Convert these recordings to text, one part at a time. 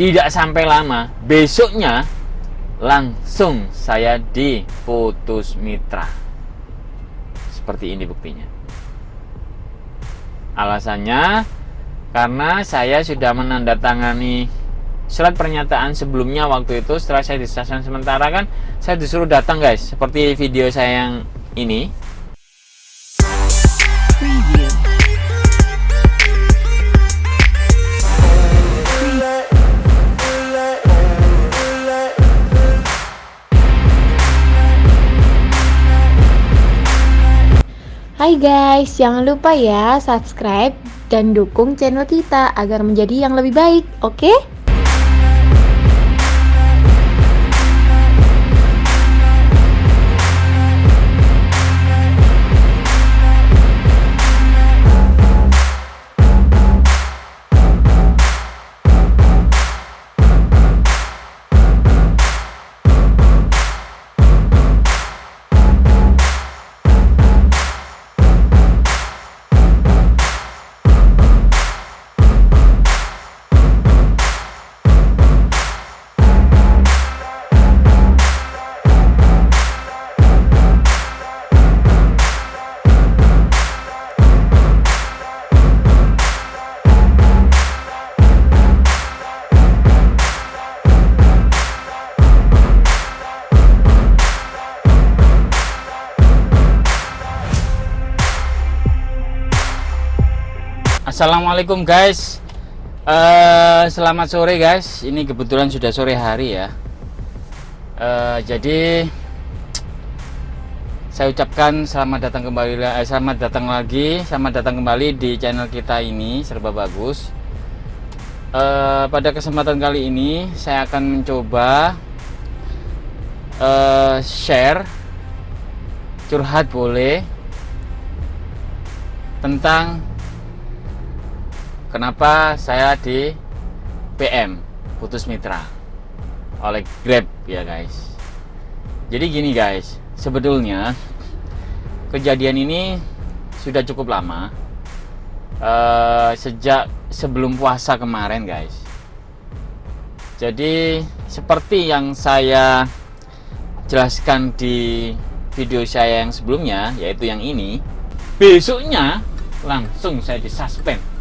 Tidak sampai lama, besoknya langsung saya diputus mitra. Seperti ini buktinya. Alasannya karena saya sudah menandatangani surat pernyataan sebelumnya waktu itu. Setelah saya distatuskan sementara kan saya disuruh datang guys, seperti video saya yang ini. Hai guys, jangan lupa ya subscribe dan dukung channel kita agar menjadi yang lebih baik, oke? Assalamualaikum guys, selamat sore guys. Ini kebetulan sudah sore hari ya. Jadi saya ucapkan selamat datang kembali di channel kita ini Serba Bagus. Pada kesempatan kali ini saya akan mencoba share, curhat boleh, tentang kenapa saya di PM putus mitra oleh Grab ya guys. Jadi gini guys, sebetulnya kejadian ini sudah cukup lama, sejak sebelum puasa kemarin guys. Jadi seperti yang saya jelaskan di video saya yang sebelumnya, yaitu yang ini, besoknya langsung saya disuspend.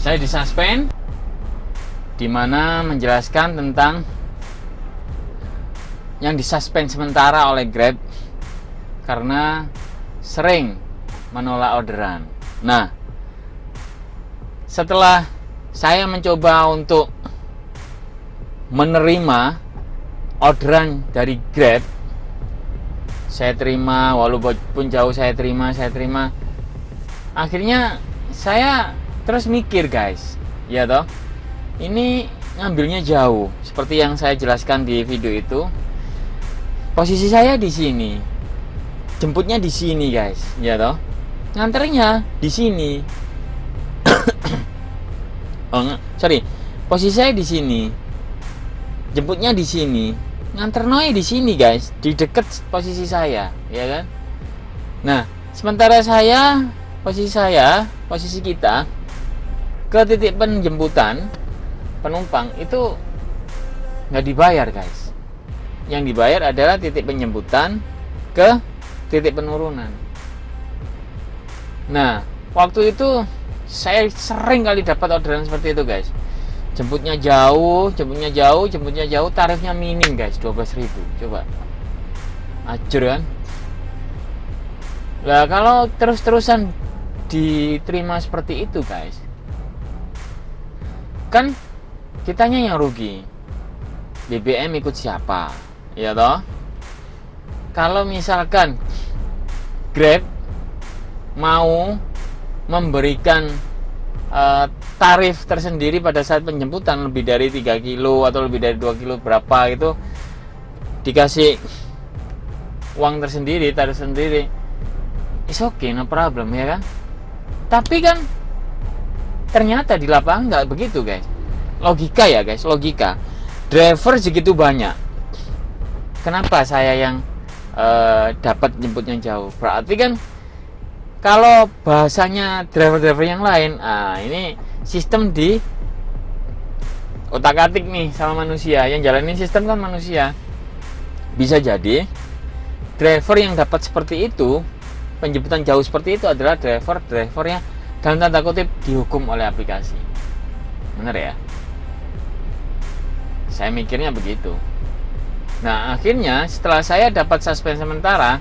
Saya disuspend, dimana menjelaskan tentang yang disuspend sementara oleh Grab karena sering menolak orderan. Nah, setelah saya mencoba untuk menerima orderan dari Grab, saya terima, walaupun jauh saya terima. Akhirnya saya terus mikir guys, ya toh, ini ngambilnya jauh seperti yang saya jelaskan di video itu. Posisi saya di sini, jemputnya di sini guys, ya toh, nganternya di sini. Posisi saya di sini, jemputnya di sini, nganternya di sini guys, di dekat posisi saya, ya kan. Nah, sementara posisi kita ke titik penjemputan penumpang itu nggak dibayar guys. Yang dibayar adalah titik penjemputan ke titik penurunan. Nah, waktu itu saya sering kali dapat orderan seperti itu guys. Jemputnya jauh, tarifnya minim guys, 12.000. Coba ajur kan. Lah kalau terus-terusan diterima seperti itu guys, kan kitanya yang rugi. BBM ikut siapa, ya toh? Kalau misalkan Grab mau memberikan tarif tersendiri pada saat penjemputan lebih dari 3 kilo atau lebih dari 2 kilo berapa itu, dikasih uang tersendiri, tarif sendiri, it's okay, no problem, ya kan? Tapi kan ternyata di lapangan nggak begitu guys. Logika ya guys, logika. Driver segitu banyak, kenapa saya yang dapat jemputnya jauh? Berarti kan Kalau bahasanya driver-driver yang lain, ini sistem di otak-atik nih sama manusia. Yang jalanin sistem kan manusia. Bisa jadi driver yang dapat seperti itu, penjemputan jauh seperti itu adalah driver yang dalam tanda kutip dihukum oleh aplikasi. Bener ya? Saya mikirnya begitu. Nah, akhirnya setelah saya dapat suspend sementara,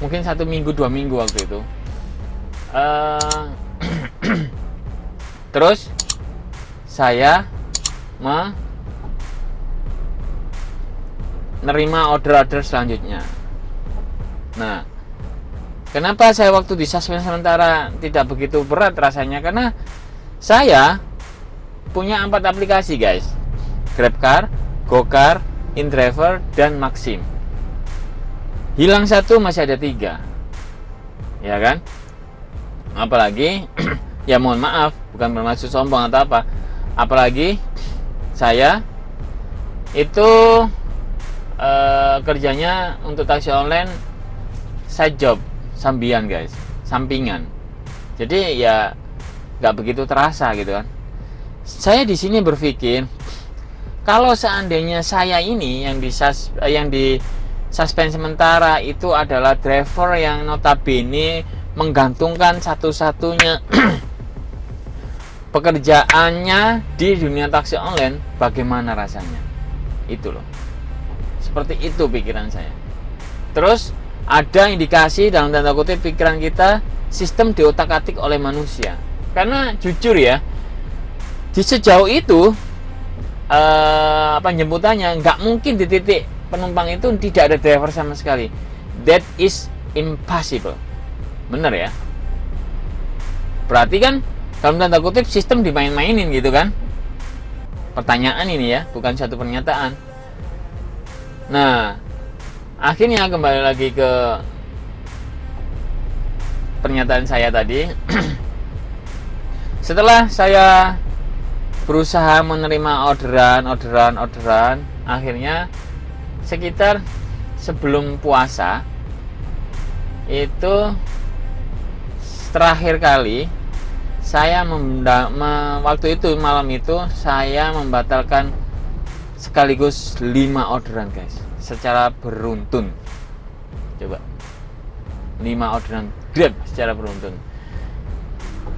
mungkin 1 minggu 2 minggu waktu itu, terus saya menerima order-order selanjutnya. Nah, kenapa saya waktu di suspend sementara tidak begitu berat rasanya? Karena saya punya 4 aplikasi guys, GrabCar, GoCar, InDriver, dan Maxim. Hilang 1 masih ada 3, ya kan? Apalagi ya mohon maaf, bukan bermaksud sombong atau apa, apalagi saya itu kerjanya untuk taksi online side job, sambian guys, sampingan. Jadi ya nggak begitu terasa gitu kan. Saya di sini berpikir, kalau seandainya saya ini yang di suspend sementara itu adalah driver yang notabene menggantungkan satu-satunya pekerjaannya di dunia taksi online, bagaimana rasanya? Itu loh. Seperti itu pikiran saya. Terus ada indikasi dalam tanda kutip pikiran kita sistem diotak-atik oleh manusia. Karena jujur ya, di sejauh itu penjemputannya nggak mungkin di titik penumpang itu tidak ada driver sama sekali. That is impossible. Bener ya? Berarti kan dalam tanda kutip sistem dimain-mainin gitu kan? Pertanyaan ini ya, bukan satu pernyataan. Nah, akhirnya kembali lagi ke pernyataan saya tadi. Setelah saya berusaha menerima orderan, akhirnya sekitar sebelum puasa itu terakhir kali saya waktu itu malam itu saya membatalkan sekaligus 5 orderan guys, secara beruntun. Coba 5 orderan Grab secara beruntun.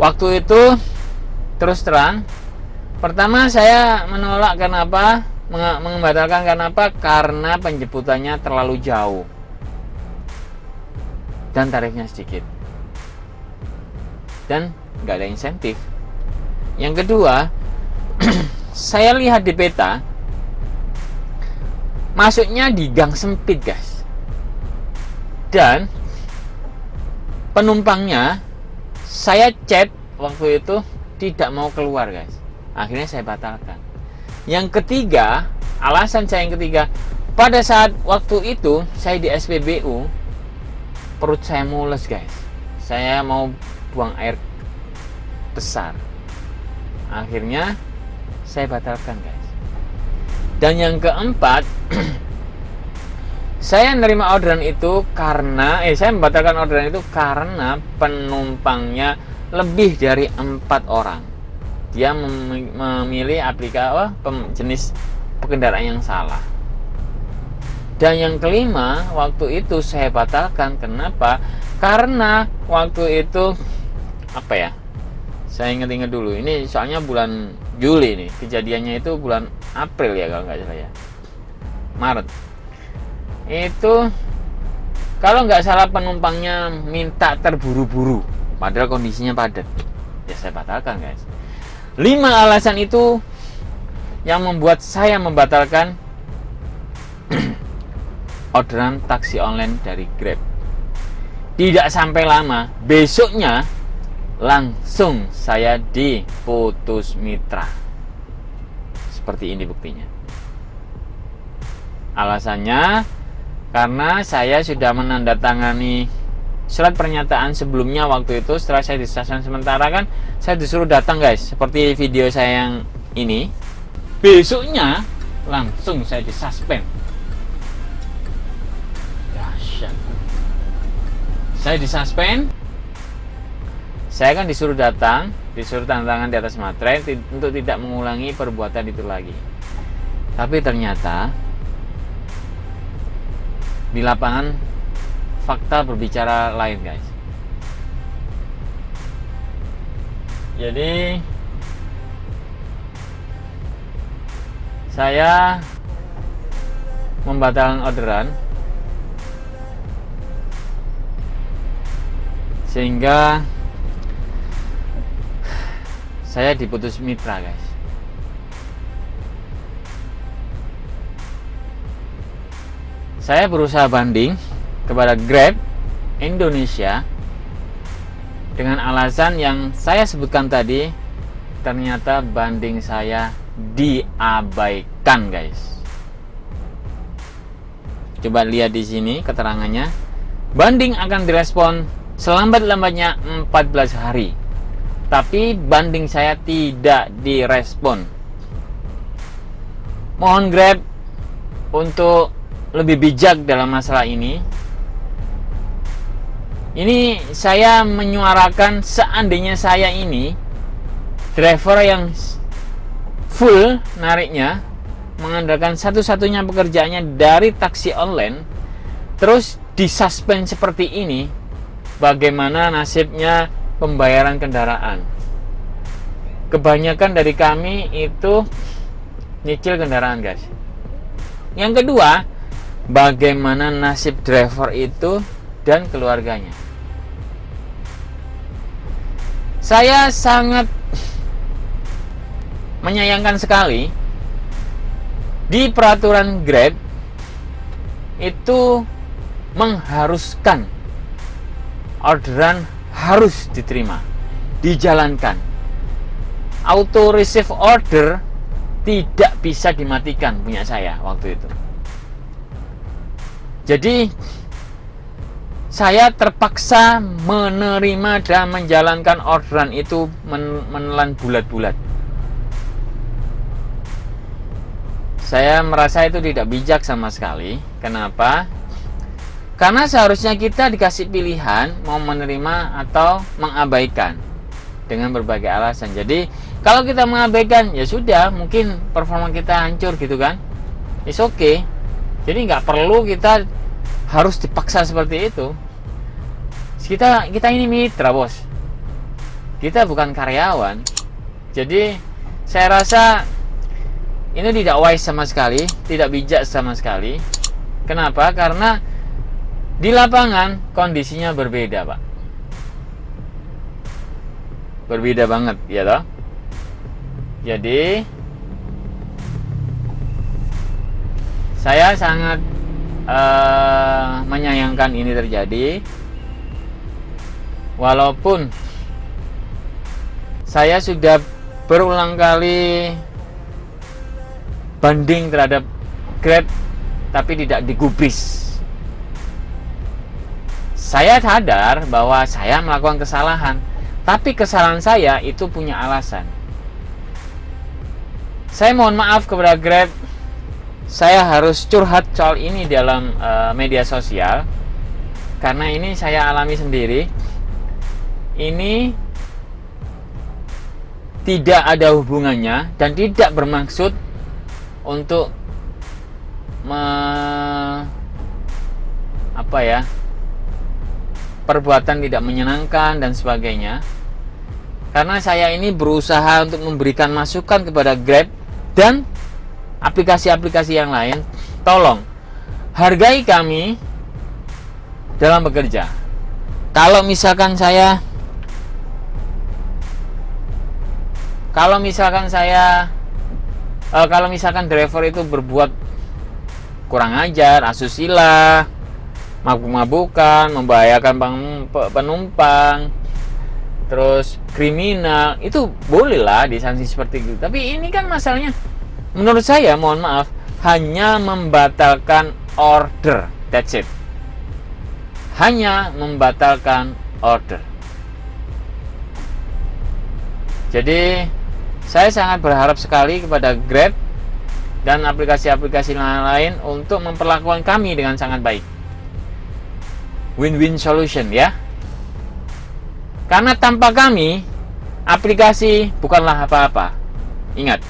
Waktu itu terus terang, pertama saya menolak. Kenapa? Membatalkan kenapa? Karena penjemputannya terlalu jauh dan tarifnya sedikit dan nggak ada insentif. Yang kedua, saya lihat di peta masuknya di gang sempit guys, dan penumpangnya saya chat waktu itu tidak mau keluar guys. Akhirnya saya batalkan. Yang ketiga, alasan saya yang ketiga, pada saat waktu itu saya di SPBU, perut saya mules guys. Saya mau buang air besar. Akhirnya saya batalkan guys. Dan yang keempat, saya menerima orderan itu karena saya membatalkan orderan itu karena penumpangnya lebih dari 4 orang. Dia memilih aplikasi jenis kendaraan yang salah. Dan yang kelima, waktu itu saya batalkan. Kenapa? Karena waktu itu saya ingat-ingat dulu. Ini soalnya bulan Juli nih. Kejadiannya itu bulan April ya kalau nggak salah ya. Maret. Itu kalau nggak salah penumpangnya minta terburu-buru. Padahal kondisinya padat. Ya saya batalkan guys. 5 alasan itu yang membuat saya membatalkan orderan taksi online dari Grab. Tidak sampai lama, besoknya langsung saya diputus mitra. Seperti ini buktinya. Alasannya karena saya sudah menandatangani surat pernyataan sebelumnya waktu itu. Setelah saya disuspend sementara kan saya disuruh datang guys, seperti video saya yang ini. Besoknya langsung saya disuspend. Dahsyat. Saya disuspend Saya kan disuruh datang, disuruh tanda tangan di atas materai untuk tidak mengulangi perbuatan itu lagi. Tapi ternyata di lapangan fakta berbicara lain, guys. Jadi saya membatalkan orderan sehingga saya diputus mitra, guys. Saya berusaha banding kepada Grab Indonesia dengan alasan yang saya sebutkan tadi. Ternyata banding saya diabaikan, guys. Coba lihat di sini keterangannya. Banding akan direspon selambat-lambatnya 14 hari. Tapi banding saya tidak direspon. Mohon Grab untuk lebih bijak dalam masalah ini. Ini saya menyuarakan seandainya saya ini driver yang full nariknya, mengandalkan satu-satunya pekerjaannya dari taksi online, terus disuspend seperti ini, bagaimana nasibnya pembayaran kendaraan? Kebanyakan dari kami itu nyicil kendaraan, guys. Yang kedua, bagaimana nasib driver itu dan keluarganya? Saya sangat menyayangkan sekali di peraturan Grab itu mengharuskan orderan harus diterima, dijalankan. Auto receive order tidak bisa dimatikan punya saya waktu itu. Jadi saya terpaksa menerima dan menjalankan orderan itu menelan bulat-bulat. Saya merasa itu tidak bijak sama sekali. Kenapa? Karena seharusnya kita dikasih pilihan mau menerima atau mengabaikan dengan berbagai alasan. Jadi kalau kita mengabaikan, ya sudah, mungkin performa kita hancur gitu kan. It's okay. Jadi nggak perlu kita harus dipaksa seperti itu. Kita ini mitra, bos. Kita bukan karyawan. Jadi saya rasa ini tidak wise sama sekali, tidak bijak sama sekali. Kenapa? Karena di lapangan kondisinya berbeda, Pak. Berbeda banget, ya toh? Jadi saya sangat menyayangkan ini terjadi. Walaupun saya sudah berulang kali banding terhadap Grab, tapi tidak digubris. Saya sadar bahwa saya melakukan kesalahan, tapi kesalahan saya itu punya alasan. Saya mohon maaf kepada Grab. Saya harus curhat soal ini dalam media sosial, karena ini saya alami sendiri. Ini tidak ada hubungannya dan tidak bermaksud untuk perbuatan tidak menyenangkan dan sebagainya. Karena saya ini berusaha untuk memberikan masukan kepada Grab dan aplikasi-aplikasi yang lain. Tolong hargai kami dalam bekerja. Kalau misalkan driver itu berbuat kurang ajar, asusila, mabuk-mabukan, membahayakan penumpang, terus kriminal, itu bolehlah disanksi seperti itu. Tapi ini kan masalahnya, menurut saya, mohon maaf, hanya membatalkan order. That's it. Hanya membatalkan order. Jadi saya sangat berharap sekali kepada Grab dan aplikasi-aplikasi lain untuk memperlakukan kami dengan sangat baik. Win-win solution, ya. Karena tanpa kami, aplikasi bukanlah apa-apa. Ingat,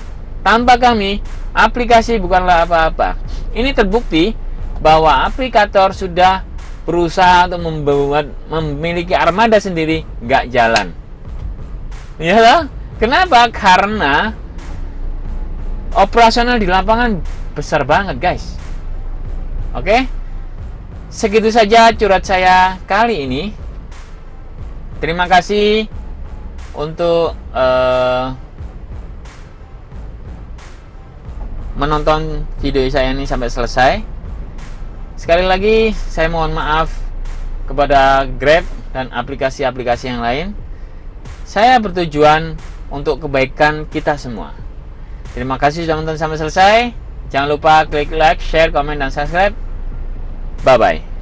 tanpa kami, aplikasi bukanlah apa-apa. Ini terbukti bahwa aplikator sudah berusaha untuk memiliki armada sendiri, nggak jalan. Ya lah, kenapa? Karena operasional di lapangan besar banget, guys. Oke, segitu saja curhat saya kali ini. Terima kasih untuk menonton video saya ini sampai selesai. Sekali lagi, saya mohon maaf kepada Grab dan aplikasi-aplikasi yang lain. Saya bertujuan untuk kebaikan kita semua. Terima kasih sudah menonton sampai selesai. Jangan lupa klik like, share, komen, dan subscribe. Bye-bye.